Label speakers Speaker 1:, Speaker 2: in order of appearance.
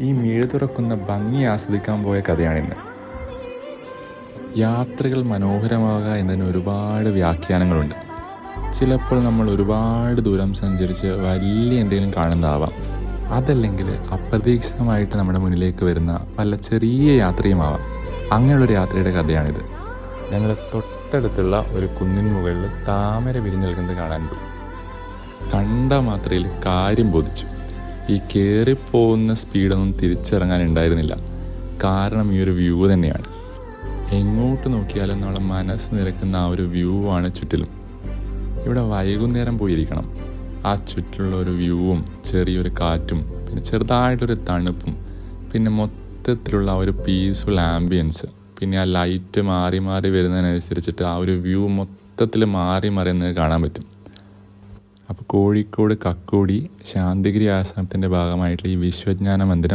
Speaker 1: ഈ മിഴി തുറക്കുന്ന ഭംഗി ആസ്വദിക്കാൻ പോയ കഥയാണിന്ന്. യാത്രകൾ മനോഹരമാവുക എന്നതിന് ഒരുപാട് വ്യാഖ്യാനങ്ങളുണ്ട്. ചിലപ്പോൾ നമ്മൾ ഒരുപാട് ദൂരം സഞ്ചരിച്ച് വലിയ എന്തെങ്കിലും കാണുന്നതാവാം. അതല്ലെങ്കിൽ അപ്രതീക്ഷിതമായിട്ട് നമ്മുടെ മുന്നിലേക്ക് വരുന്ന വല്ല ചെറിയ യാത്രയുമാവാം. അങ്ങനെയുള്ളൊരു യാത്രയുടെ കഥയാണിത്. ഞങ്ങൾ തൊട്ടടുത്തുള്ള ഒരു കുന്നിൻ മുകളിൽ താമര വിരിഞ്ഞു നിൽക്കുന്നത് കാണാൻ പോയി. കണ്ട മാത്രയിൽ കാര്യം ബോധിച്ചു. ഈ കയറിപ്പോകുന്ന സ്പീഡൊന്നും തിരിച്ചിറങ്ങാൻ ഉണ്ടായിരുന്നില്ല. കാരണം ഈ ഒരു വ്യൂ തന്നെയാണ്. എങ്ങോട്ട് നോക്കിയാലും നമ്മളെ മനസ്സ് നിറക്കുന്ന ആ ഒരു വ്യൂ ആണ് ചുറ്റിലും. ഇവിടെ വൈകുന്നേരം പോയിരിക്കണം. ആ ചുറ്റിലുള്ള ഒരു വ്യൂവും ചെറിയൊരു കാറ്റും പിന്നെ ചെറുതായിട്ടൊരു തണുപ്പും പിന്നെ മൊത്തത്തിലുള്ള ആ ഒരു പീസ്ഫുൾ ആംബിയൻസ്, പിന്നെ ആ ലൈറ്റ് മാറി മാറി വരുന്നതിനനുസരിച്ചിട്ട് ആ ഒരു വ്യൂ മൊത്തത്തിൽ മാറി മറിയുന്നത് കാണാൻ പറ്റും. അപ്പോൾ കോഴിക്കോട് കക്കോടി ശാന്തിഗിരി ആശ്രമത്തിൻ്റെ ഭാഗമായിട്ടുള്ള ഈ വിശ്വജ്ഞാന മന്ദിരം